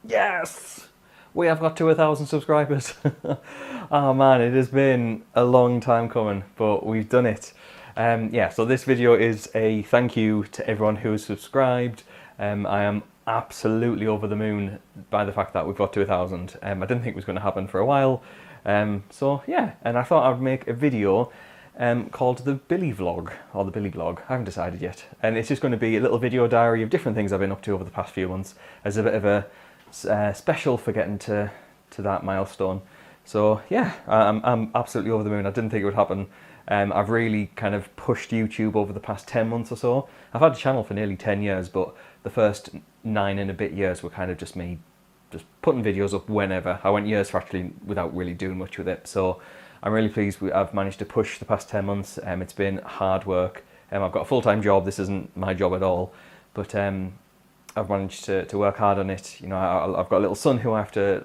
Yes! We have got to 1,000 subscribers. Oh man, it has been a long time coming, but we've done it. Yeah, so this video is a thank you to everyone who has subscribed. I am absolutely over the moon by the fact that we've got to 1,000. I didn't think it was going to happen for a while. So yeah, and I thought I'd make a video called the Billy Vlog, or the Billy Blog, I haven't decided yet. And it's just going to be a little video diary of different things I've been up to over the past few months as a bit of a special for getting to that milestone. So yeah, I'm absolutely over the moon. I didn't think it would happen. I've really kind of pushed YouTube over the past 10 months or so. I've had a channel for nearly 10 years, but the first 9 and a bit years were kind of just me just putting videos up whenever. I went years for actually without really doing much with it. So I'm really pleased I've managed to push the past 10 months. It's been hard work. I've got a full-time job. This isn't my job at all, but I've managed to work hard on it. You know, I've got a little son who I have to,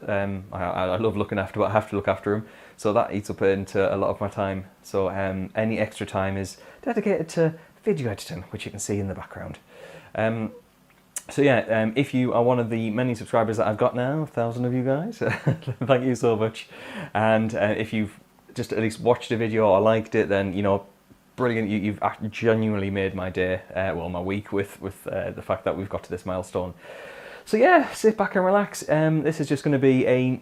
I love looking after, but I have to look after him. So that eats up into a lot of my time. So any extra time is dedicated to video editing, which you can see in the background. So yeah, if you are one of the many subscribers that I've got now, 1,000 of you guys, thank you so much. And if you've just at least watched a video or liked it, then, you know, brilliant. You've genuinely made my day, well, my week with the fact that we've got to this milestone. So yeah, sit back and relax. This is just going to be a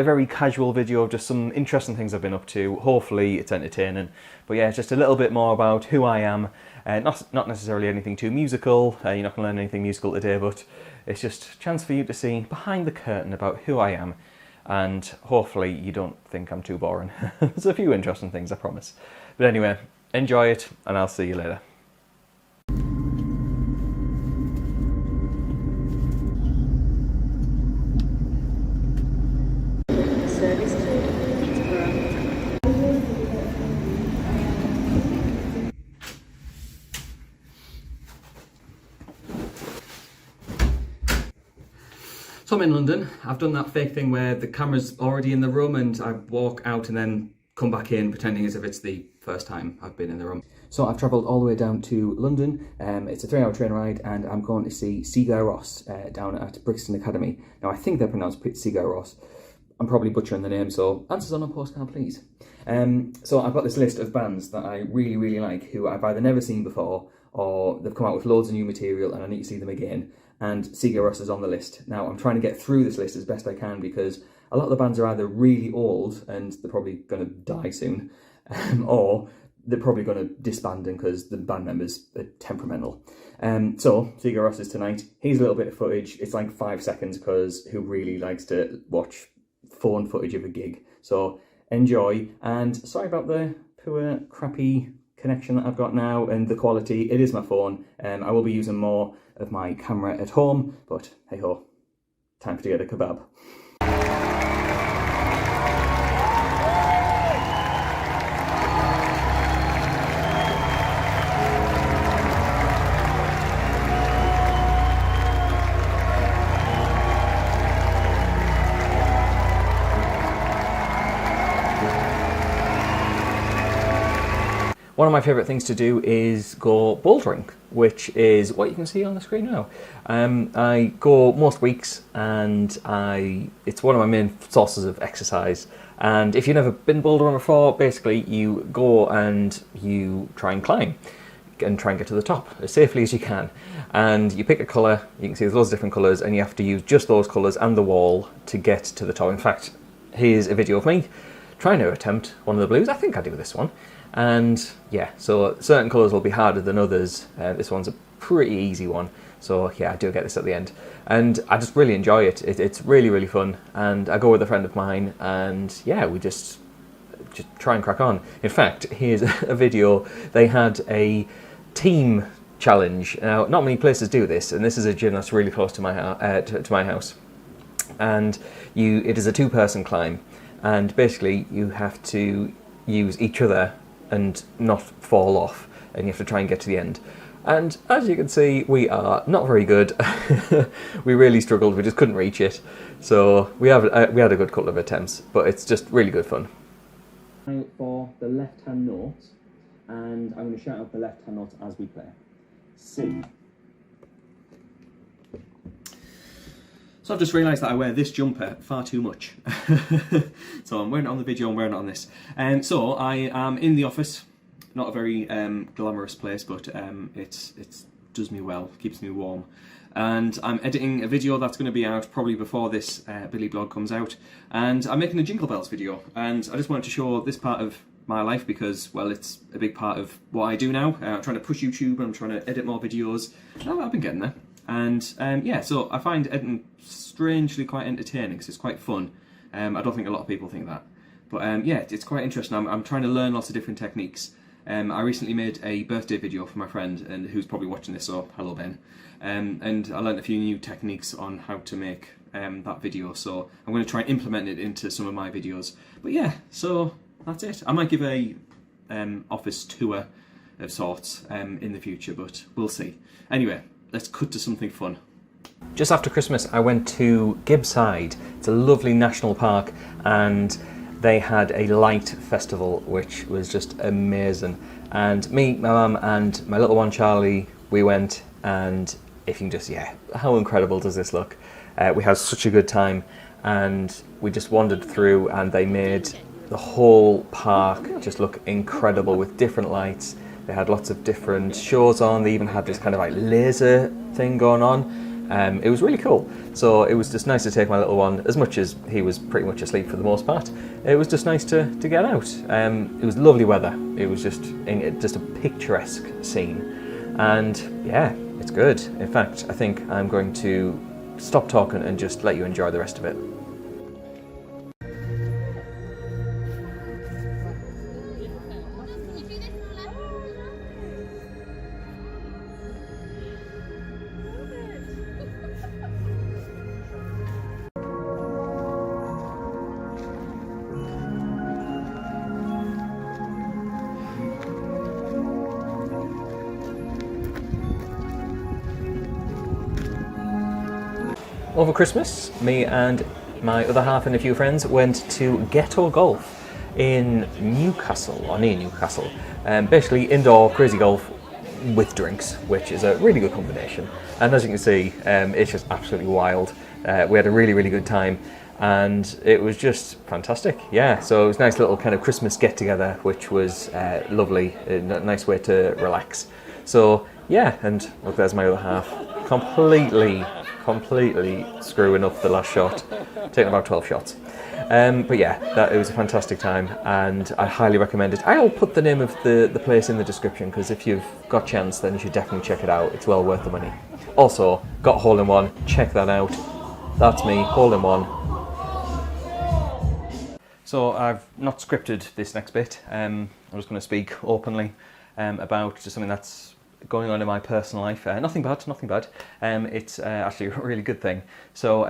very casual video of just some interesting things I've been up to. Hopefully it's entertaining. But yeah, just a little bit more about who I am. Not necessarily anything too musical. You're not going to learn anything musical today, but it's just a chance for you to see behind the curtain about who I am. And hopefully you don't think I'm too boring. There's a few interesting things, I promise. But anyway, enjoy it, and I'll see you later. Service to Peterborough. So I'm in London. I've done that fake thing where the camera's already in the room and I walk out and then come back in pretending as if it's the first time I've been in the room. So I've travelled all the way down to London. It's a 3-hour train ride and I'm going to see Sigur Rós down at Brixton Academy. Now I think they're pronounced Sigur Rós. I'm probably butchering the name, so answers on a postcard please. So I've got this list of bands that I really, really like who I've either never seen before or they've come out with loads of new material and I need to see them again. And Sigur Rós is on the list. Now I'm trying to get through this list as best I can because a lot of the bands are either really old and they're probably going to die soon, or they're probably going to disband because the band members are temperamental. So Sigur Rós is tonight. Here's a little bit of footage. It's like 5 seconds because who really likes to watch phone footage of a gig? So enjoy, and sorry about the poor, crappy connection that I've got now and the quality. It is my phone. I will be using more of my camera at home, but hey ho, time to get a kebab. One of my favourite things to do is go bouldering, which is what you can see on the screen now. I go most weeks and it's one of my main sources of exercise. And if you've never been bouldering before, basically you go and you try and climb and try and get to the top as safely as you can. And you pick a colour, you can see there's loads of different colours, and you have to use just those colours and the wall to get to the top. In fact, here's a video of me trying to attempt one of the blues. I think I do this one. And yeah, so certain colours will be harder than others. This one's a pretty easy one. So yeah, I do get this at the end. And I just really enjoy it. It's really, really fun. And I go with a friend of mine and yeah, we just try and crack on. In fact, here's a video. They had a team challenge. Now, not many places do this, and this is a gym that's really close to my house. And it is a 2-person climb. And basically you have to use each other and not fall off, and you have to try and get to the end. And as you can see, we are not very good. We really struggled, we just couldn't reach it. So we had a good couple of attempts, but it's just really good fun. For the left-hand note, and I'm going to shout out the left-hand note as we play. C. So I've just realised that I wear this jumper far too much. So I'm wearing it on the video, I'm wearing it on this. So I am in the office, not a very glamorous place, but it does me well, keeps me warm. And I'm editing a video that's going to be out probably before this Billy blog comes out. And I'm making a Jingle Bells video, and I just wanted to show this part of my life because, well, it's a big part of what I do now. I'm trying to push YouTube, and I'm trying to edit more videos. I've been getting there. And yeah, so I find editing strangely quite entertaining because it's quite fun. I don't think a lot of people think that. But yeah, it's quite interesting. I'm trying to learn lots of different techniques. I recently made a birthday video for my friend, and who's probably watching this, so hello Ben. And I learned a few new techniques on how to make that video, so I'm going to try and implement it into some of my videos. But yeah, so that's it. I might give a office tour of sorts in the future, but we'll see. Anyway, let's cut to something fun. Just after Christmas, I went to Gibbside. It's a lovely national park, and they had a light festival, which was just amazing. And me, my mum, and my little one Charlie, we went, and if you can just, yeah, how incredible does this look? We had such a good time, and we just wandered through, and they made the whole park just look incredible with different lights. They had lots of different shows on. They even had this kind of like laser thing going on. It was really cool. So it was just nice to take my little one, as much as he was pretty much asleep for the most part. It was just nice to get out. It was lovely weather. It was just a picturesque scene. And yeah, it's good. In fact, I think I'm going to stop talking and just let you enjoy the rest of it. Over Christmas, me and my other half and a few friends went to Ghetto Golf in Newcastle, or near Newcastle. Basically indoor crazy golf with drinks, which is a really good combination. And as you can see, it's just absolutely wild. We had a really, really good time, and it was just fantastic. Yeah, so it was a nice little kind of Christmas get-together, which was lovely, a nice way to relax. So yeah, and look, there's my other half, completely screwing up the last shot, taking about 12 shots. But yeah, it was a fantastic time, and I highly recommend it. I'll put the name of the place in the description, because if you've got a chance, then you should definitely check it out. It's well worth the money. Also, got Hole in One, check that out. That's me, Hole in One. So I've not scripted this next bit. I'm just going to speak openly about just something that's going on in my personal life. Nothing bad. It's actually a really good thing. So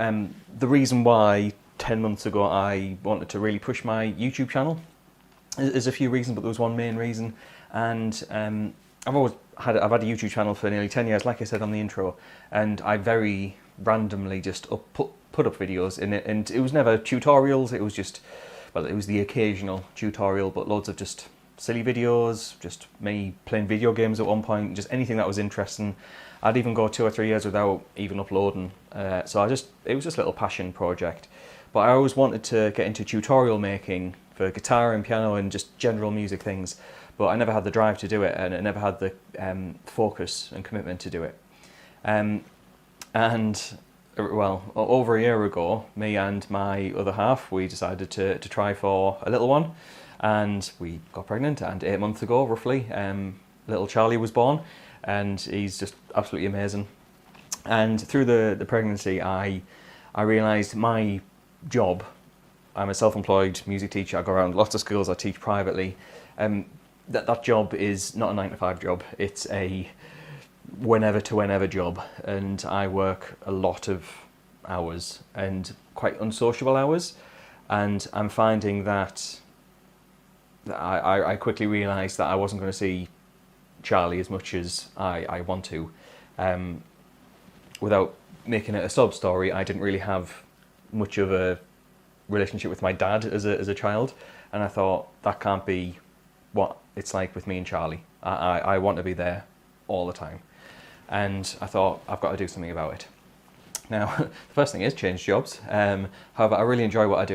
the reason why 10 months ago I wanted to really push my YouTube channel, there's a few reasons, but there was one main reason. And I've had a YouTube channel for nearly 10 years, like I said on the intro, and I very randomly just put up videos in it, and it was never tutorials. It was just, well, it was the occasional tutorial, but loads of just silly videos, just me playing video games at one point, just anything that was interesting. I'd even go 2 or 3 years without even uploading. So it was just a little passion project. But I always wanted to get into tutorial making for guitar and piano and just general music things. But I never had the drive to do it, and I never had the focus and commitment to do it. And well, over a year ago, me and my other half, we decided to try for a little one. And we got pregnant, and 8 months ago, roughly, little Charlie was born, and he's just absolutely amazing. And through the pregnancy, I realised my job, I'm a self-employed music teacher, I go around lots of schools, I teach privately, that job is not a 9-to-5 job, it's a whenever to whenever job, and I work a lot of hours, and quite unsociable hours, and I'm finding that I quickly realised that I wasn't going to see Charlie as much as I want to. Without making it a sob story, I didn't really have much of a relationship with my dad as a child, and I thought that can't be what it's like with me and Charlie. I want to be there all the time, and I thought I've got to do something about it. Now, the first thing is change jobs. However, I really enjoy what I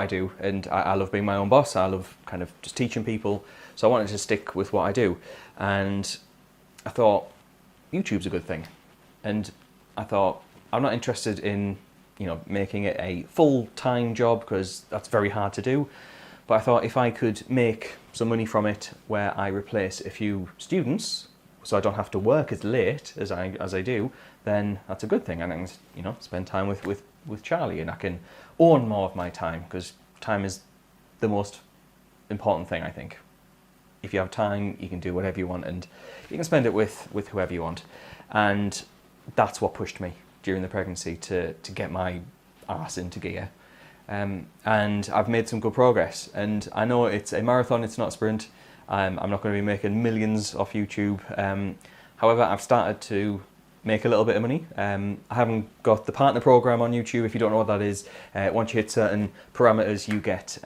do, and I love being my own boss. I love kind of just teaching people, so I wanted to stick with what I do. And I thought YouTube's a good thing, and I thought I'm not interested in making it a full-time job because that's very hard to do. But I thought if I could make some money from it, where I replace a few students, so I don't have to work as late as I do, then that's a good thing. And I can spend time with Charlie, and I can own more of my time, because time is the most important thing, I think. If you have time, you can do whatever you want, and you can spend it with whoever you want. And that's what pushed me during the pregnancy to get my arse into gear. And I've made some good progress, and I know it's a marathon, it's not a sprint. I'm not going to be making millions off YouTube. However, I've started to make a little bit of money. I haven't got the partner program on YouTube. If you don't know what that is, once you hit certain parameters, you get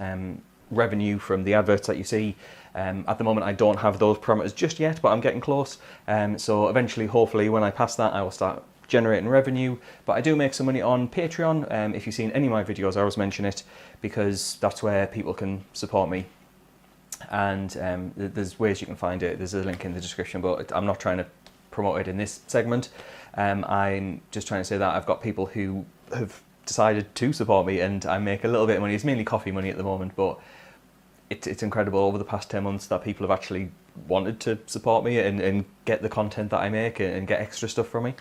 revenue from the adverts that you see. At the moment, I don't have those parameters just yet, but I'm getting close. So eventually, hopefully, when I pass that, I will start generating revenue. But I do make some money on Patreon. If you've seen any of my videos, I always mention it, because that's where people can support me. And there's ways you can find it. There's a link in the description, but I'm not trying to promote it in this segment. I'm just trying to say that I've got people who have decided to support me, and I make a little bit of money. It's mainly coffee money at the moment, but it's incredible over the past 10 months that people have actually wanted to support me and get the content that I make and get extra stuff from me.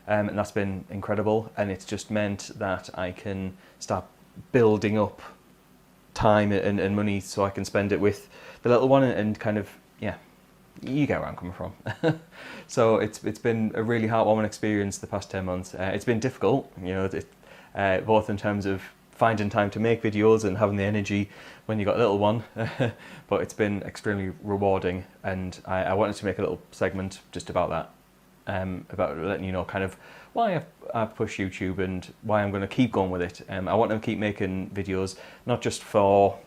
And that's been incredible, and it's just meant that I can start building up time and money so I can spend it with the little one, and kind of, yeah, you get where I'm coming from. So it's been a really heartwarming experience the past 10 months. It's been difficult, both in terms of finding time to make videos and having the energy when you got a little one, but it's been extremely rewarding, and I wanted to make a little segment just about that. About letting you know kind of why I push YouTube and why I'm going to keep going with it. I want to keep making videos, not just for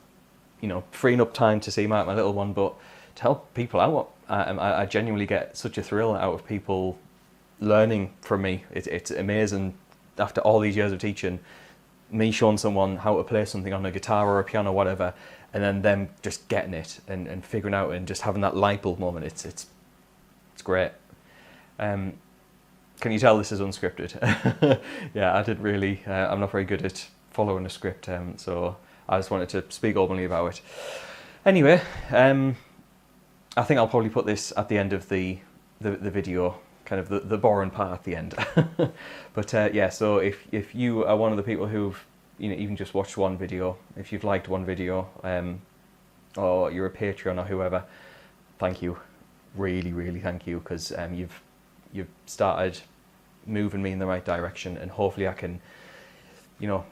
freeing up time to see my little one, but to help people out. I genuinely get such a thrill out of people learning from me. It's amazing, after all these years of teaching, me showing someone how to play something on a guitar or a piano or whatever, and then them just getting it and figuring out and just having that light bulb moment. It's great. Can you tell this is unscripted? Yeah, I didn't really, I'm not very good at following a script, so I just wanted to speak openly about it. Anyway, I think I'll probably put this at the end of the video, kind of the boring part at the end. But yeah, so if you are one of the people who've even just watched one video, if you've liked one video, or you're a Patreon or whoever, thank you. Really, really thank you, because you've started moving me in the right direction, and hopefully I can,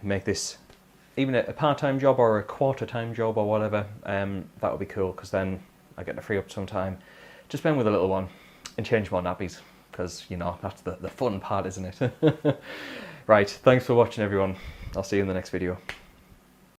make this even a part-time job or a quarter-time job or whatever. That would be cool, because then I get to free up some time to spend with a little one and change more nappies, because that's the fun part, isn't it? Right, thanks for watching, everyone. I'll see you in the next video.